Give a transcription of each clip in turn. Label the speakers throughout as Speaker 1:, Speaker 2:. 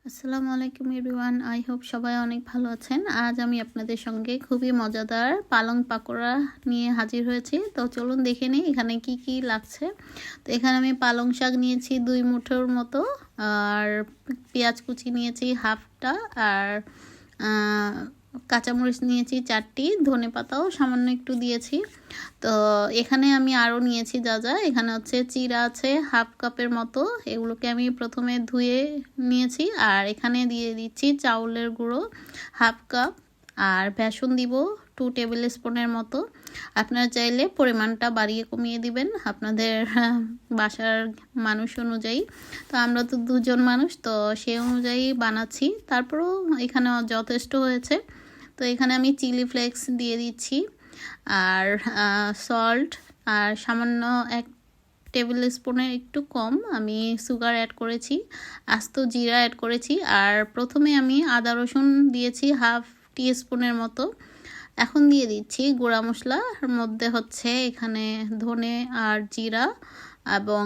Speaker 1: আসসালামু আলাইকুম everyone, I hope সবাই অনেক ভালো আছেন। আজ আমি আপনাদের সঙ্গে খুবই মজাদার পালং পাকোড়া নিয়ে হাজির হয়েছি। তো চলুন দেখে নিই এখানে কি কি লাগছে। তো এখানে আমি পালং শাক নিয়েছি 2 মুঠোর মতো, আর পেঁয়াজ কুচি নিয়েছি হাফটা, আর কাঁচামরিচ নিয়েছি 4টি, ধনে পাতাও সামান্য একটু দিয়েছি। তো এখানে আমি আরও নিয়েছি যা যা, এখানে হচ্ছে চিড়া আছে হাফ কাপের মতো, এগুলোকে আমি প্রথমে ধুয়ে নিয়েছি। আর এখানে দিয়ে দিচ্ছি চাউলের গুঁড়ো হাফ কাপ, আর বেসন দিব 2 টেবিল স্পুনের মতো। আপনারা চাইলে পরিমাণটা বাড়িয়ে কমিয়ে দিবেন আপনাদের বাসার মানুষ অনুযায়ী। তো আমরা তো 2 জন মানুষ, তো সেই অনুযায়ী বানাচ্ছি, তারপরেও এখানে যথেষ্ট হয়েছে। তো এখানে আমি চিলি ফ্লেক্স দিয়ে দিচ্ছি, আর সল্ট, আর সামান্য 1 টেবিল স্পুনের একটু কম আমি সুগার অ্যাড করেছি, আস্ত জিরা অ্যাড করেছি। আর প্রথমে আমি আদা রসুন দিয়েছি হাফ টিস্পুনের মতো। এখন দিয়ে দিচ্ছি গুঁড়া মশলার মধ্যে হচ্ছে এখানে ধনে আর জিরা এবং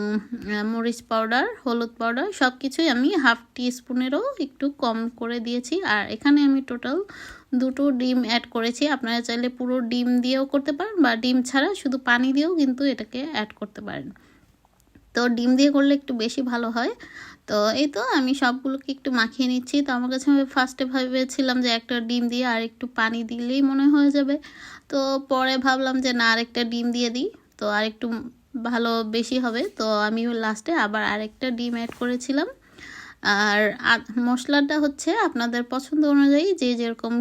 Speaker 1: মরিচ পাউডার, হলুদ পাউডার, সব কিছুই আমি হাফ টিস্পুনেরও একটু কম করে দিয়েছি। আর এখানে আমি টোটাল 2টো ডিম অ্যাড করেছি। আপনারা চাইলে পুরো ডিম দিয়েও করতে পারেন, বা ডিম ছাড়া শুধু পানি দিয়েও কিন্তু এটাকে অ্যাড করতে পারেন। তো ডিম দিয়ে করলে একটু বেশি ভালো হয়। তো এই তো আমি সবগুলোকে একটু মাখিয়ে নিচ্ছি। তো আমার কাছে আমি ফার্স্টে ভেবেছিলাম যে একটা ডিম দিয়ে আর একটু পানি দিলেই মনে হয়ে যাবে। তো পরে ভাবলাম যে না, আরেকটা ডিম দিয়ে দিই, তো আরেকটু ভালো বেশি হবে। তো আমি লাস্টে আবার আরেকটা ডিম অ্যাড করেছিলাম। আর মশলাটা হচ্ছে আপনাদের পছন্দ অনুযায়ী যে যেরকম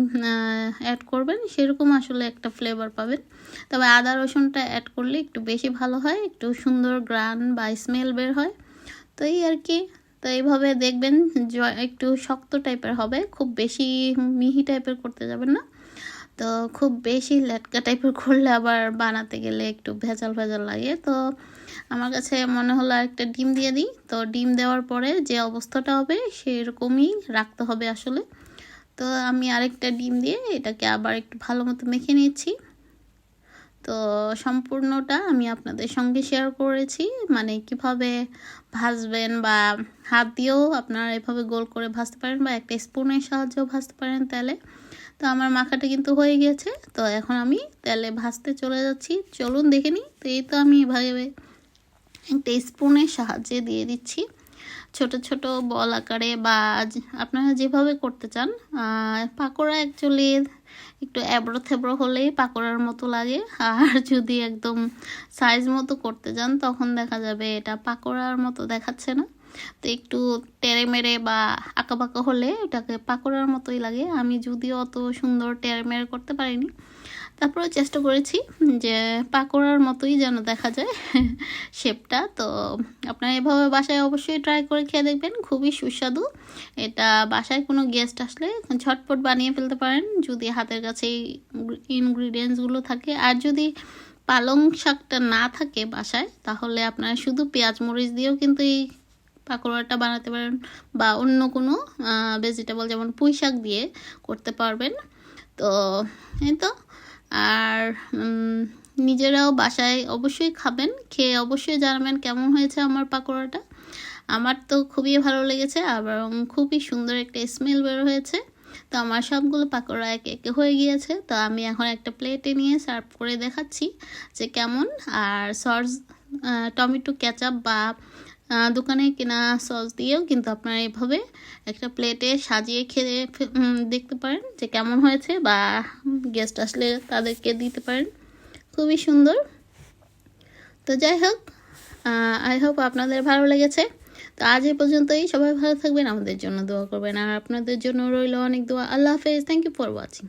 Speaker 1: অ্যাড করবেন সেরকম আসলে একটা ফ্লেভার পাবেন। তবে আদা রসুনটা অ্যাড করলে একটু বেশি ভালো হয়, একটু সুন্দর গ্রান বা স্মেল বের হয়। তো এই আর কি। তো এইভাবে দেখবেন একটু শক্ত টাইপের হবে, খুব বেশি মিহি টাইপের করতে যাবেন না। তো খুব বেশি লেটকা টাইপের করলে আবার বানাতে গেলে একটু ভেজাল ভেজাল লাগে। তো আমার কাছে মনে হলো আরেকটা ডিম দিয়ে দিই। তো ডিম দেওয়ার পরে যে অবস্থাটা হবে সেরকমই রাখতে হবে আসলে। তো আমি আরেকটা ডিম দিয়ে এটাকে আবার একটু ভালো মতো মেখে নিচ্ছি। তো সম্পূর্ণটা আমি আপনাদের সঙ্গে শেয়ার করেছি, মানে কিভাবে ভাজবেন, বা হাত দিয়েও আপনারা এভাবে গোল করে ভাজতে পারেন, বা একটা স্পুনের সাহায্যেও ভাজতে পারেন তেলে। তো আমার মাখাটা কিন্তু হয়ে গিয়েছে। তো এখন আমি তেলে ভাজতে চলে যাচ্ছি, চলুন দেখে নিই। তো এই তো আমি এভাবে একটা স্পুনের সাহায্যে দিয়ে দিচ্ছি ছোট ছোট বল আকারে, বা আপনারা যেভাবে করতে চান। পাকোড়া অ্যাকচুয়ালি একটু এবড়ো থেবড়ো হলেই পাকোড়ার মতো লাগে, আর যদি একদম সাইজ মতো করতে যান তখন দেখা যাবে এটা পাকোড়ার মতো দেখাচ্ছে না। তো একটু টেরে মেরে বা আঁকাবাঁকা হলে এটাকে পাকোড়ার মতোই লাগে। আমি যদিও অত সুন্দর টেরে মেরে করতে পারিনি, তারপরেও চেষ্টা করেছি যে পাকোড়ার মতোই যেন দেখা যায় শেপটা। তো আপনারা এভাবে বাসায় অবশ্যই ট্রাই করে খেয়ে দেখবেন, খুবই সুস্বাদু। এটা বাসায় কোনো গেস্ট আসলে ঝটপট বানিয়ে ফেলতে পারেন যদি হাতের কাছে ইনগ্রিডিয়েন্টসগুলো থাকে। আর যদি পালং শাকটা না থাকে বাসায়, তাহলে আপনারা শুধু পেঁয়াজ মরিচ দিয়েও কিন্তু এই পাকোড়াটা বানাতে পারেন, বা অন্য কোনো ভেজিটেবল যেমন পুঁই শাক দিয়ে করতে পারবেন। তো এই তো। আর নিজেরাও বাসায় অবশ্যই খাবেন, খেয়ে অবশ্যই জানাবেন কেমন হয়েছে আমার পাকোড়াটা। আমার তো খুবই ভালো লেগেছে, এবং খুবই সুন্দর একটা স্মেল বের হয়েছে। তো আমার সবগুলো পাকোড়া একে একে হয়ে গিয়েছে। তো আমি এখন একটা প্লেটে নিয়ে সার্ভ করে দেখাচ্ছি যে কেমন। আর সস, টমেটো কেচাপ বা দোকানে কেনা সস দিয়েও কিন্তু আপনারা এভাবে একটা প্লেটে সাজিয়ে খেয়ে দেখতে পারেন যে কেমন হয়েছে, বা গেস্ট আসলে তাদেরকে দিতে পারেন। খুবই সুন্দর। তো যাই হোক, আই হোপ আপনাদের ভালো লেগেছে। তো আজ এই পর্যন্তই, সবাই ভালো থাকবেন, আমাদের জন্য দোয়া করবেন, আর আপনাদের জন্য রইল অনেক দোয়া। আল্লাহ হাফেজ, থ্যাংক ইউ ফর ওয়াচিং।